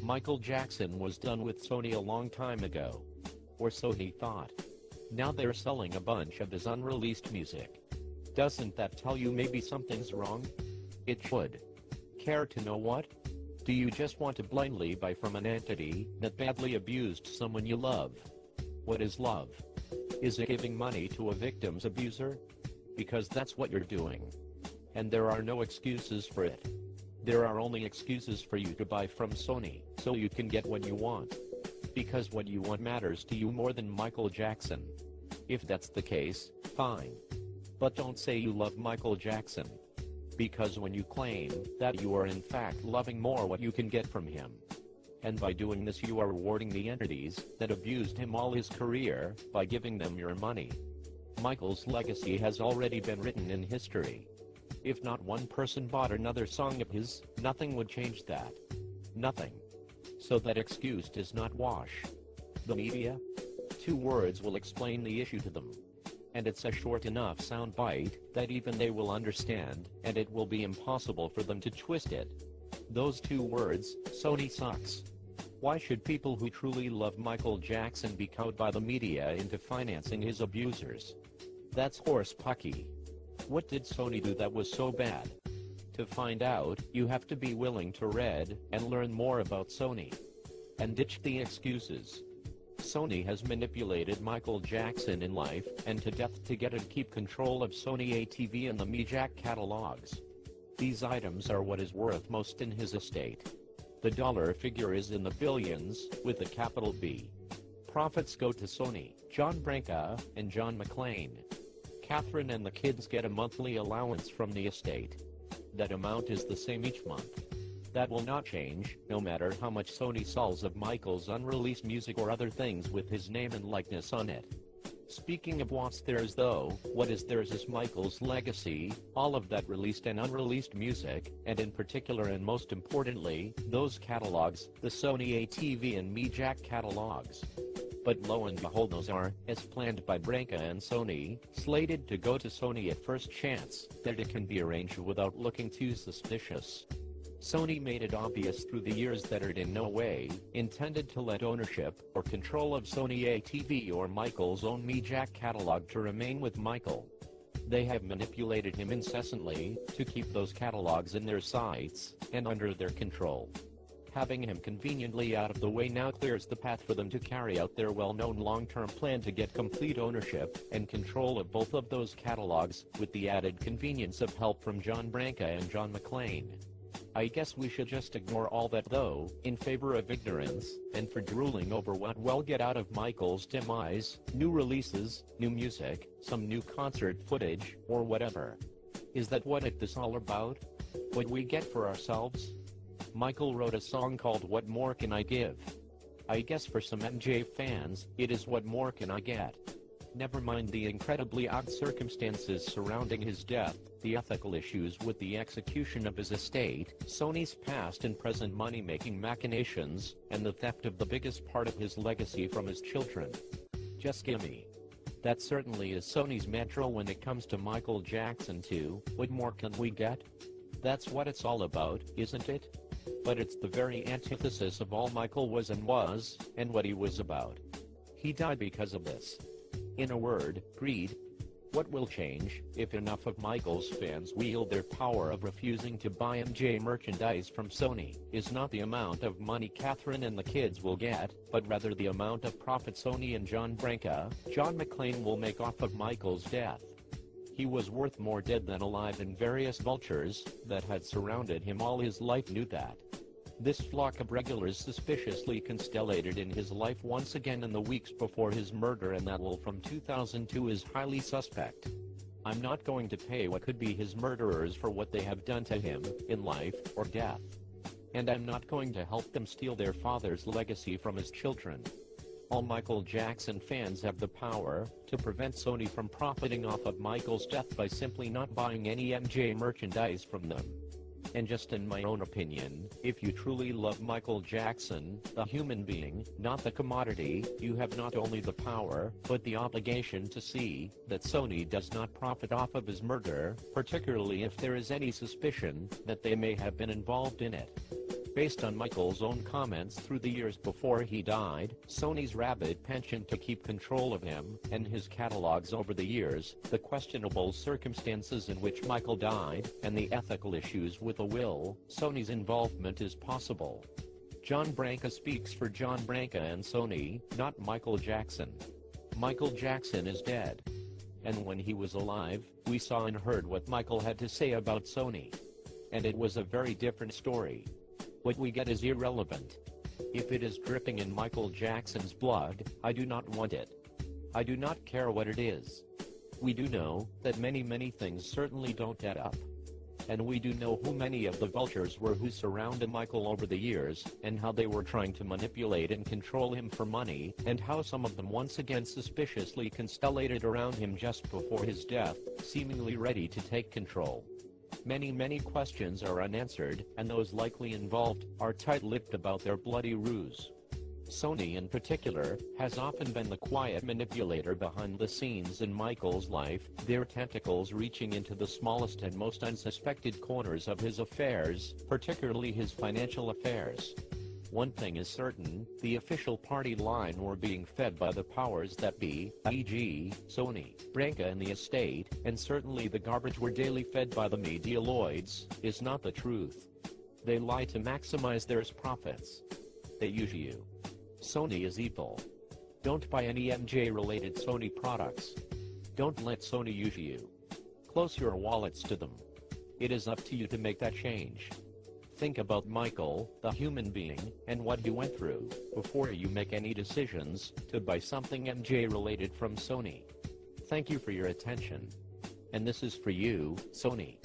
Michael Jackson was done with Sony a long time ago. Or so he thought. Now they're selling a bunch of his unreleased music. Doesn't that tell you maybe something's wrong? It should. Care to know what? Do you just want to blindly buy from an entity that badly abused someone you love? What is love? Is it giving money to a victim's abuser? Because that's what you're doing. And there are no excuses for it. There are only excuses for you to buy from Sony, so you can get what you want. Because what you want matters to you more than Michael Jackson. If that's the case, fine. But don't say you love Michael Jackson. Because when you claim that, you are in fact loving more what you can get from him. And by doing this, you are rewarding the entities that abused him all his career by giving them your money. Michael's legacy has already been written in history. If not one person bought another song of his, nothing would change that. Nothing. So that excuse does not wash. The media? 2 words will explain the issue to them. And it's a short enough soundbite that even they will understand, and it will be impossible for them to twist it. Those 2 words: Sony sucks. Why should people who truly love Michael Jackson be cowed by the media into financing his abusers? That's horse-pucky. What did Sony do that was so bad? To find out, you have to be willing to read and learn more about Sony. And ditch the excuses. Sony has manipulated Michael Jackson in life and to death to get and keep control of Sony ATV and the MeJack catalogs. These items are what is worth most in his estate. The dollar figure is in the billions, with a capital B. Profits go to Sony, John Branca, and John McClane. Catherine and the kids get a monthly allowance from the estate. That amount is the same each month. That will not change, no matter how much Sony sells of Michael's unreleased music or other things with his name and likeness on it. Speaking of what's theirs though, what is theirs is Michael's legacy, all of that released and unreleased music, and in particular and most importantly, those catalogs, the Sony ATV and MeJack catalogs. But lo and behold, those are, as planned by Branca and Sony, slated to go to Sony at first chance that it can be arranged without looking too suspicious. Sony made it obvious through the years that it in no way intended to let ownership or control of Sony ATV or Michael's own MeJack catalog to remain with Michael. They have manipulated him incessantly to keep those catalogs in their sights and under their control. Having him conveniently out of the way now clears the path for them to carry out their well-known long-term plan to get complete ownership and control of both of those catalogs, with the added convenience of help from John Branca and John McClane. I guess we should just ignore all that though, in favor of ignorance, and for drooling over what we'll get out of Michael's demise, new releases, new music, some new concert footage, or whatever. Is that what it's all about? What we get for ourselves? Michael wrote a song called What More Can I Give? I guess for some MJ fans, it is What More Can I Get? Never mind the incredibly odd circumstances surrounding his death, the ethical issues with the execution of his estate, Sony's past and present money-making machinations, and the theft of the biggest part of his legacy from his children. Just gimme. That certainly is Sony's mantra when it comes to Michael Jackson too. What more can we get? That's what it's all about, isn't it? But it's the very antithesis of all Michael was, and what he was about. He died because of this. In a word, greed. What will change, if enough of Michael's fans wield their power of refusing to buy MJ merchandise from Sony, is not the amount of money Catherine and the kids will get, but rather the amount of profit Sony and John Branca, John McClane will make off of Michael's death. He was worth more dead than alive, and various vultures that had surrounded him all his life knew that. This flock of regulars suspiciously constellated in his life once again in the weeks before his murder, and that will from 2002 is highly suspect. I'm not going to pay what could be his murderers for what they have done to him, in life or death. And I'm not going to help them steal their father's legacy from his children. All Michael Jackson fans have the power to prevent Sony from profiting off of Michael's death by simply not buying any MJ merchandise from them. And just in my own opinion, if you truly love Michael Jackson, the human being, not the commodity, you have not only the power, but the obligation to see that Sony does not profit off of his murder, particularly if there is any suspicion that they may have been involved in it. Based on Michael's own comments through the years before he died, Sony's rabid penchant to keep control of him and his catalogs over the years, the questionable circumstances in which Michael died, and the ethical issues with a will, Sony's involvement is possible. John Branca speaks for John Branca and Sony, not Michael Jackson. Michael Jackson is dead. And when he was alive, we saw and heard what Michael had to say about Sony. And it was a very different story. What we get is irrelevant. If it is dripping in Michael Jackson's blood, I do not want it. I do not care what it is. We do know that many things certainly don't add up. And we do know who many of the vultures were who surrounded Michael over the years, and how they were trying to manipulate and control him for money, and how some of them once again suspiciously constellated around him just before his death, seemingly ready to take control. Many questions are unanswered, and those likely involved are tight-lipped about their bloody ruse. Sony in particular has often been the quiet manipulator behind the scenes in Michael's life, their tentacles reaching into the smallest and most unsuspected corners of his affairs, particularly his financial affairs. One thing is certain, the official party line were being fed by the powers that be, e.g., Sony, Branca and the estate, and certainly the garbage were daily fed by the medialoids, is not the truth. They lie to maximize their profits. They use you. Sony is evil. Don't buy any MJ-related Sony products. Don't let Sony use you. Close your wallets to them. It is up to you to make that change. Think about Michael, the human being, and what he went through, before you make any decisions to buy something MJ-related from Sony. Thank you for your attention. And this is for you, Sony.